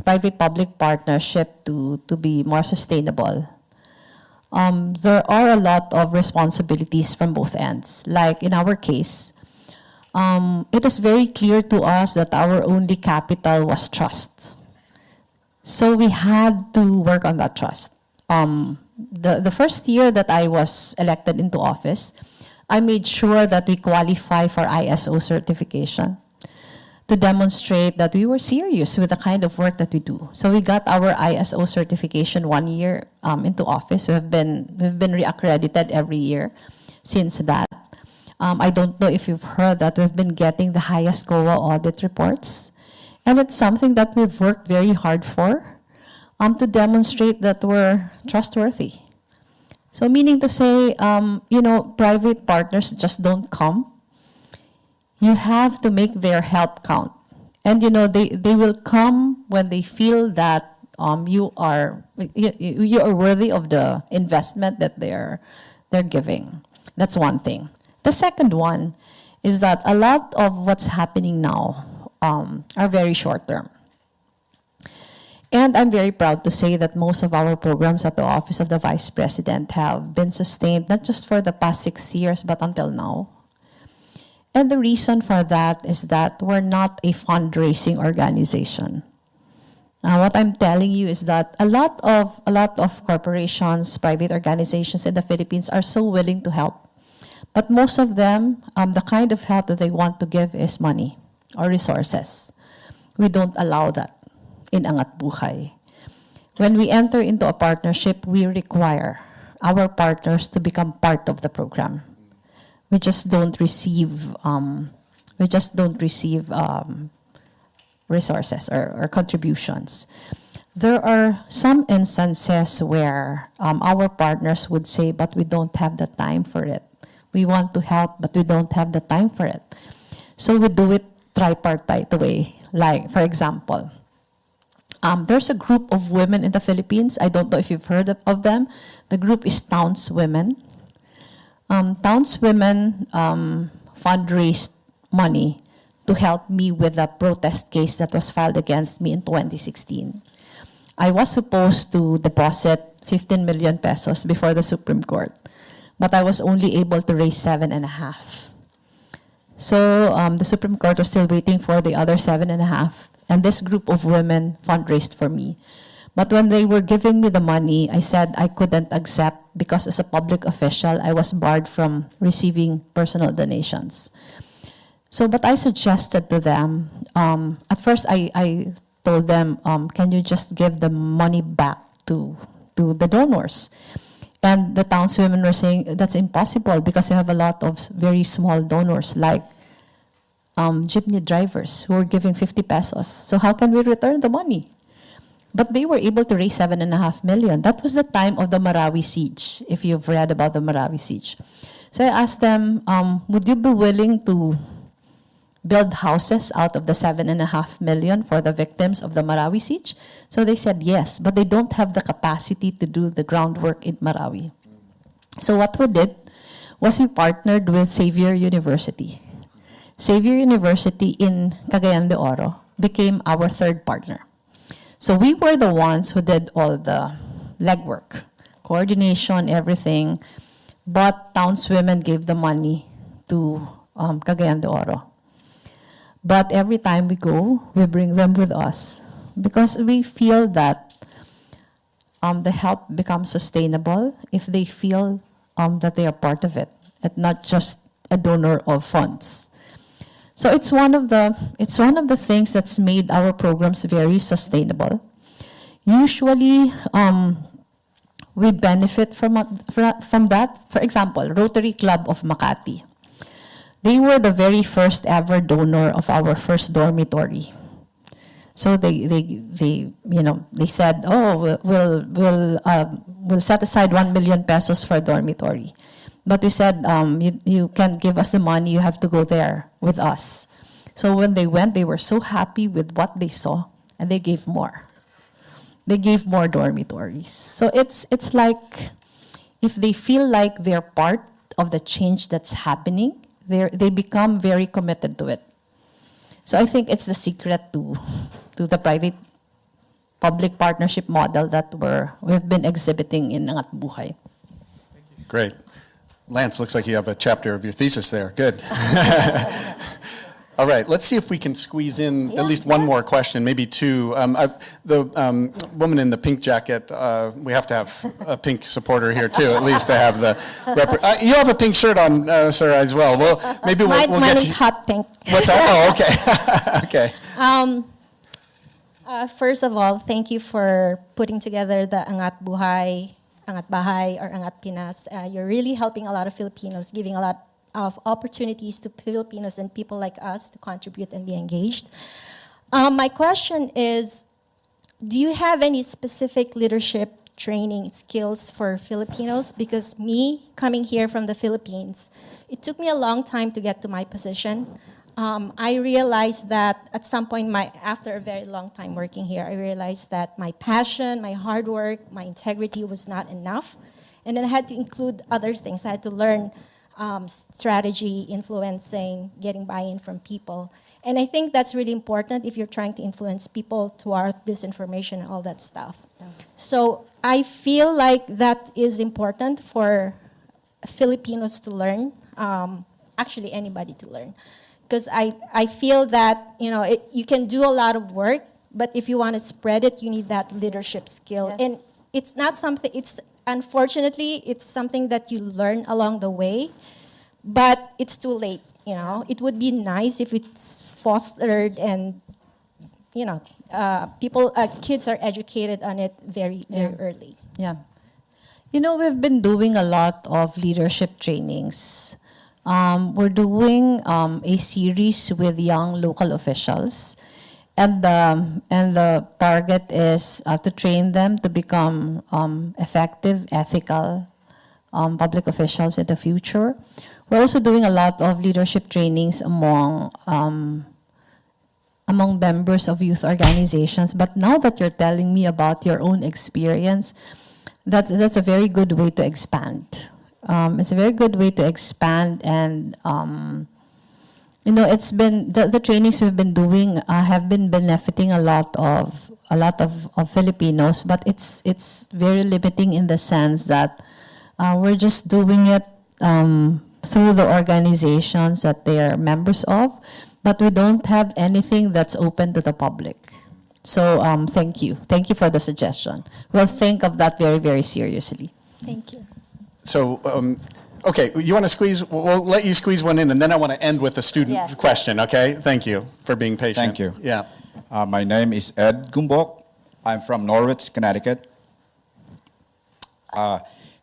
private-public partnership to be more sustainable, there are a lot of responsibilities from both ends. Like in our case, it was very clear to us that our only capital was trust. So we had to work on that trust. The first year that I was elected into office, I made sure that we qualify for ISO certification to demonstrate that we were serious with the kind of work that we do. So we got our ISO certification 1 year into office. We've been reaccredited every year since that. I don't know if you've heard that we've been getting the highest COA audit reports. And it's something that we've worked very hard for, to demonstrate that we're trustworthy. So meaning to say, private partners just don't come. You have to make their help count. And they will come when they feel that you are worthy of the investment that they're giving. That's one thing. The second one is that a lot of what's happening now are very short term. And I'm very proud to say that most of our programs at the Office of the Vice President have been sustained not just for the past 6 years, but until now. And the reason for that is that we're not a fundraising organization. What I'm telling you is that a lot of corporations, private organizations in the Philippines are so willing to help. But most of them, the kind of help that they want to give is money or resources. We don't allow that in Angat Buhay. When we enter into a partnership, we require our partners to become part of the program. We just don't receive resources or contributions. There are some instances where our partners would say, but we don't have the time for it. We want to help, but we don't have the time for it. So we do it tripartite way. Like, for example, there's a group of women in the Philippines. I don't know if you've heard of them. The group is Towns Women. Towns Women fundraised money to help me with a protest case that was filed against me in 2016. I was supposed to deposit 15 million pesos before the Supreme Court, but I was only able to raise 7.5. So the Supreme Court was still waiting for the other 7.5, and this group of women fundraised for me. But when they were giving me the money, I said I couldn't accept because as a public official, I was barred from receiving personal donations. So, but I suggested to them, at first I told them, can you just give the money back to the donors? And the townswomen were saying, that's impossible because you have a lot of very small donors like jeepney drivers who are giving 50 pesos. So how can we return the money? But they were able to raise 7.5 million. That was the time of the Marawi siege, if you've read about the Marawi siege. So I asked them, would you be willing to build houses out of the 7.5 million for the victims of the Marawi siege? So they said yes, but they don't have the capacity to do the groundwork in Marawi. So what we did was we partnered with Xavier University. Xavier University in Cagayan de Oro became our third partner. So we were the ones who did all the legwork, coordination, everything, but townswomen gave the money to Cagayan de Oro. But every time we go, we bring them with us because we feel that the help becomes sustainable if they feel that they are part of it and not just a donor of funds. So it's one of the things that's made our programs very sustainable. Usually, we benefit from that. For example, Rotary Club of Makati. They were the very first ever donor of our first dormitory. So they said, oh, we'll set aside 1 million pesos for dormitory. But we said, you can't give us the money, you have to go there with us. So when they went, they were so happy with what they saw, and they gave more. They gave more dormitories. So it's like, if they feel like they're part of the change that's happening, they become very committed to it. So I think it's the secret to the private-public partnership model that we've been exhibiting in Angat Buhay. Great. Lance, looks like you have a chapter of your thesis there. Good. All right, let's see if we can squeeze in at least one more question, maybe two. The woman in the pink jacket, we have to have a pink supporter here too, at least to have the... you have a pink shirt on, sir, as well. Well, maybe we'll Mine get is to... hot pink. What's that? Oh, okay. Okay. First of all, thank you for putting together the Angat Buhay, Angat Bahay, or Angat Pinas. You're really helping a lot of Filipinos, giving a lot of opportunities to Filipinos and people like us to contribute and be engaged. My question is, do you have any specific leadership training skills for Filipinos? Because me, coming here from the Philippines, it took me a long time to get to my position. I realized that at some point, after a very long time working here, I realized that my passion, my hard work, my integrity was not enough. And then I had to include other things. I had to learn strategy, influencing, getting buy-in from people. And I think that's really important if you're trying to influence people toward this information and all that stuff. Yeah. So I feel like that is important for Filipinos to learn, actually anybody to learn. Because I feel that, you can do a lot of work, but if you want to spread it, you need that leadership skill. Yes. And it's not something, unfortunately, it's something that you learn along the way, but it's too late, It would be nice if it's fostered and, kids are educated on it very, very early. Yeah. We've been doing a lot of leadership trainings. We're doing a series with young local officials. And the target is to train them to become effective, ethical public officials in the future. We're also doing a lot of leadership trainings among members of youth organizations. But now that you're telling me about your own experience, that's a very good way to expand. It's a very good way to expand, and it's been the trainings we've been doing have been benefiting a lot of Filipinos, but it's very limiting in the sense that we're just doing it through the organizations that they are members of, but we don't have anything that's open to the public. So thank you for the suggestion. We'll think of that very, very seriously. Thank you. So, okay, you want to squeeze? We'll let you squeeze one in, and then I want to end with a student question, okay? Thank you for being patient. Thank you. Yeah. My name is Ed Gumbok. I'm from Norwich, Connecticut.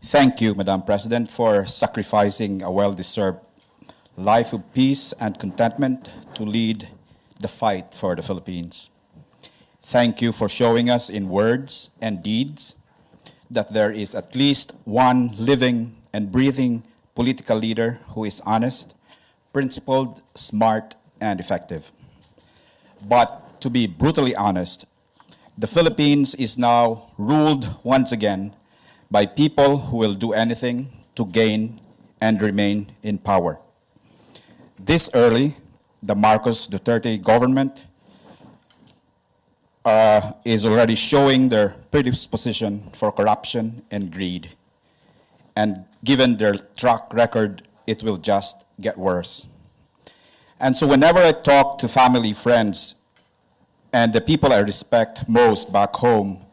Thank you, Madam President, for sacrificing a well-deserved life of peace and contentment to lead the fight for the Philippines. Thank you for showing us in words and deeds that there is at least one living and breathing political leader who is honest, principled, smart, and effective. But to be brutally honest, the Philippines is now ruled once again by people who will do anything to gain and remain in power. This early, the Marcos Duterte government is already showing their predisposition for corruption and greed. And given their track record, it will just get worse. And so whenever I talk to family, friends, and the people I respect most back home,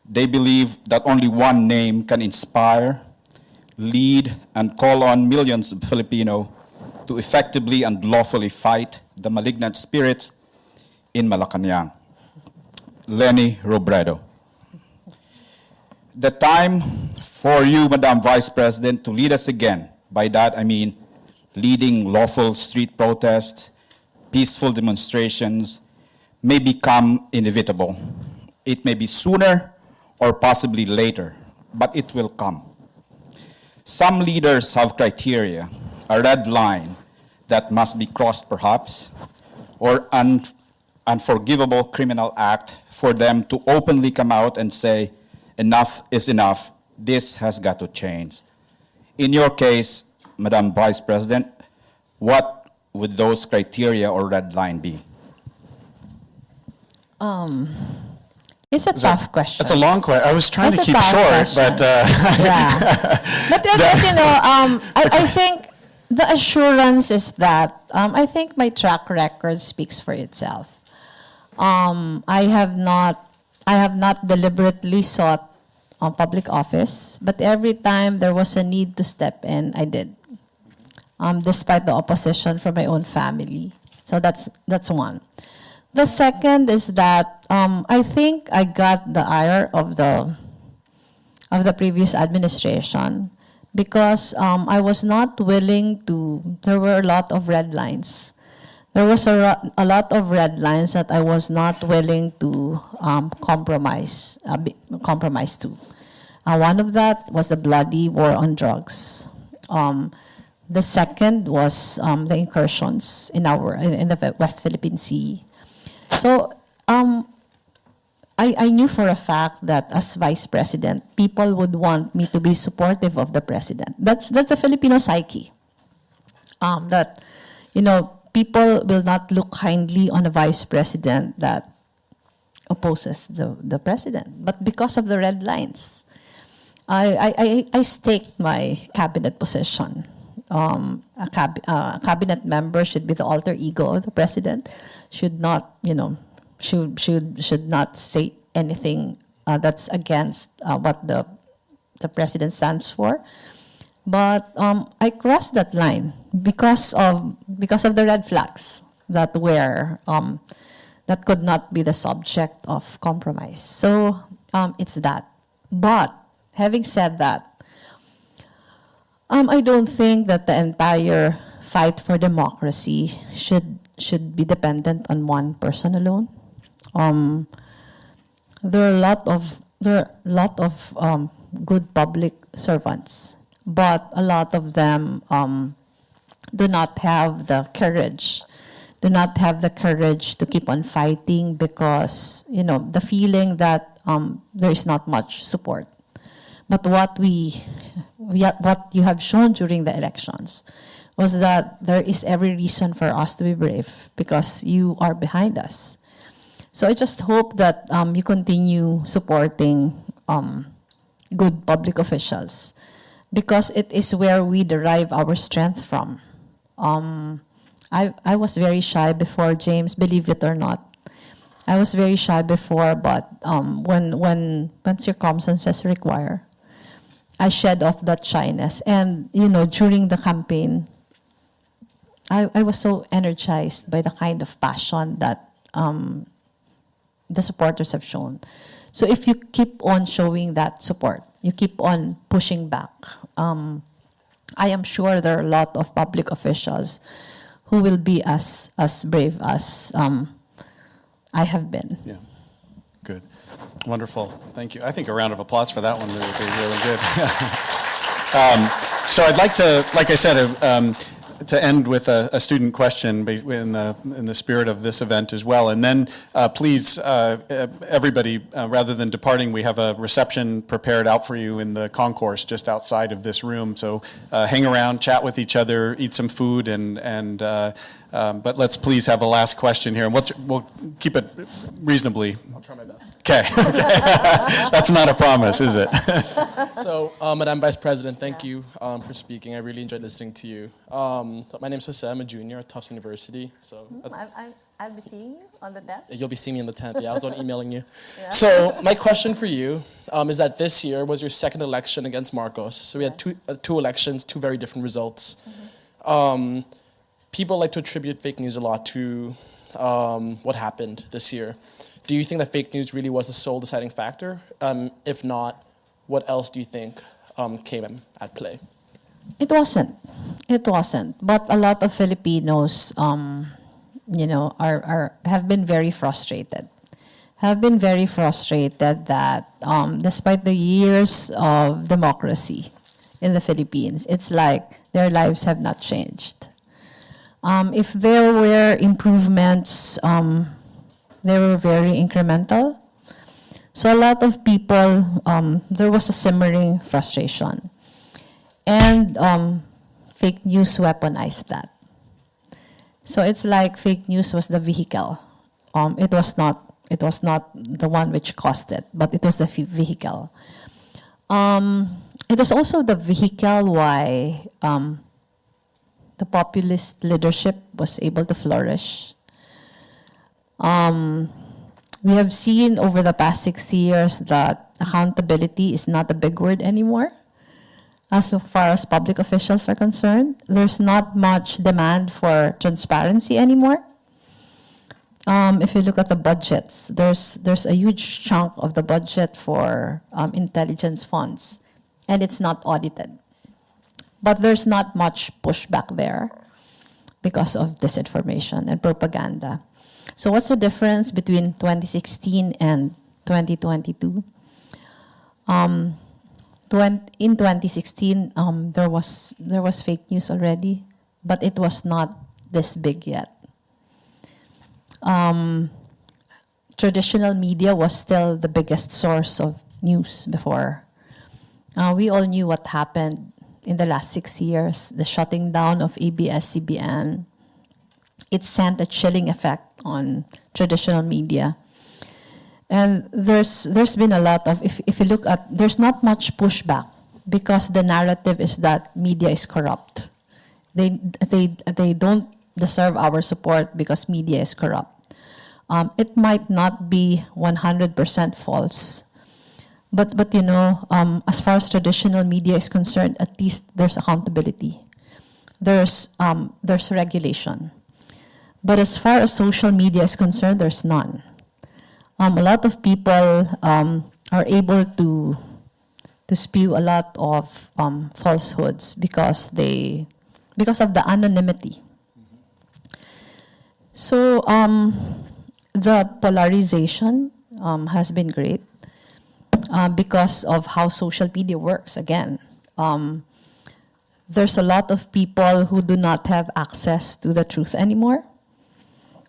they believe that only one name can inspire, lead, and call on millions of Filipinos to effectively and lawfully fight the malignant spirits in Malacanang. Leni Robredo. The time for you, Madam Vice President, to lead us again. By that, I mean leading lawful street protests, peaceful demonstrations, may become inevitable. It may be sooner or possibly later, but it will come. Some leaders have criteria, a red line that must be crossed perhaps, or an unforgivable criminal act for them to openly come out and say, enough is enough, this has got to change. In your case, Madam Vice President, what would those criteria or red line be? It's a tough question. That's a long question. I was trying That's to a keep tough short, question. but Yeah. But you know, I think the assurance is that I think my track record speaks for itself. I have not deliberately sought public office, but every time there was a need to step in, I did, despite the opposition from my own family. So that's one. The second is that I think I got the ire of the previous administration because I was not willing to. There were a lot of red lines. There was a lot of red lines that I was not willing to compromise to. One of that was the bloody war on drugs. The second was the incursions in the West Philippine Sea. So I knew for a fact that as Vice President, people would want me to be supportive of the President. That's the Filipino psyche. That, you know, people will not look kindly on a Vice President that opposes the President. But because of the red lines, I staked my cabinet position. A cabinet member should be the alter ego of the President, should not, you know, should not say anything that's against what the President stands for. But I crossed that line because of the red flags that were that could not be the subject of compromise. So it's that. But having said that, I don't think that the entire fight for democracy should be dependent on one person alone. There are a lot of good public servants, but a lot of them do not have the courage to keep on fighting because, you know, the feeling that there is not much support. But what you have shown during the elections was that there is every reason for us to be brave because you are behind us. So I just hope that you continue supporting good public officials because it is where we derive our strength from. I was very shy before, James, believe it or not. I was very shy before, but when circumstances require, I shed off that shyness. And, you know, during the campaign, I was so energized by the kind of passion that the supporters have shown. So if you keep on showing that support, you keep on pushing back, I am sure there are a lot of public officials who will be as brave as I have been. Yeah, good. Wonderful. Thank you. I think a round of applause for that one would be really good. So I'd like to, like I said, to end with a student question in the spirit of this event as well. And then please, everybody, rather than departing, we have a reception prepared out for you in the concourse just outside of this room. So hang around, chat with each other, eat some food, but let's please have a last question here. And we'll keep it reasonably. I'll try my best. Okay. That's not a promise, is it? So, Madam Vice President, thank you for speaking. I really enjoyed listening to you. My name's Jose. I'm a junior at Tufts University. So I'll be seeing you on the 10th. you'll be seeing me on the 10th. Yeah, I was on emailing you. Yeah. So my question for you is that this year was your second election against Marcos. So we had two elections, two very different results. People like to attribute fake news a lot to what happened this year. Do you think that fake news really was the sole deciding factor? If not, what else do you think came at play? It wasn't. It wasn't. But a lot of Filipinos, have been very frustrated. Have been very frustrated that despite the years of democracy in the Philippines, it's like their lives have not changed. If there were improvements, they were very incremental. So a lot of people, there was a simmering frustration. And fake news weaponized that. So it's like fake news was the vehicle. It was not the one which caused it, but it was the vehicle. It was also the vehicle why the populist leadership was able to flourish. We have seen over the past 6 years that accountability is not a big word anymore. As far as public officials are concerned, there's not much demand for transparency anymore. If you look at the budgets, there's a huge chunk of the budget for intelligence funds, and it's not audited. But there's not much pushback there because of disinformation and propaganda. So what's the difference between 2016 and 2022? In 2016, there was fake news already, but it was not this big yet. Traditional media was still the biggest source of news before. We all knew what happened in the last 6 years, the shutting down of ABS-CBN. It sent a chilling effect on traditional media. And there's been a lot of, if you look at, there's not much pushback because the narrative is that media is corrupt. They don't deserve our support because media is corrupt. It might not be 100% false, but as far as traditional media is concerned, at least there's accountability. There's regulation. But as far as social media is concerned, there's none. A lot of people are able to spew a lot of falsehoods because of the anonymity. So the polarization has been great because of how social media works. Again, there's a lot of people who do not have access to the truth anymore.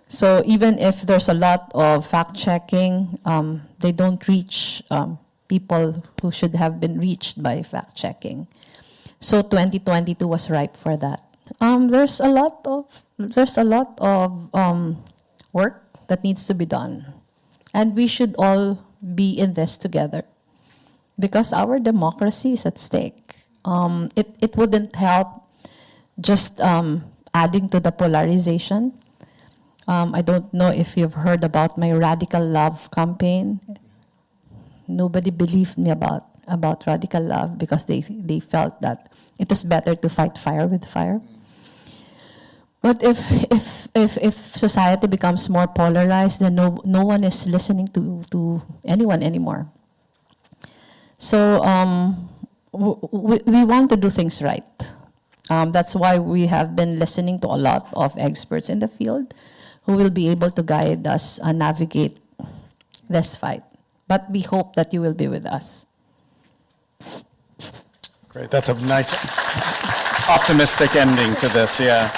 So even if there's a lot of fact-checking, they don't reach people who should have been reached by fact-checking. So 2022 was ripe for that. There's a lot of work that needs to be done, and we should all be in this together because our democracy is at stake. It wouldn't help just adding to the polarization. I don't know if you've heard about my Radical Love campaign. Nobody believed me about Radical Love because they felt that it was better to fight fire with fire. But if society becomes more polarized, then no one is listening to anyone anymore. So we want to do things right. That's why we have been listening to a lot of experts in the field who will be able to guide us and navigate this fight. But we hope that you will be with us. Great. That's a nice, optimistic ending to this. Yeah.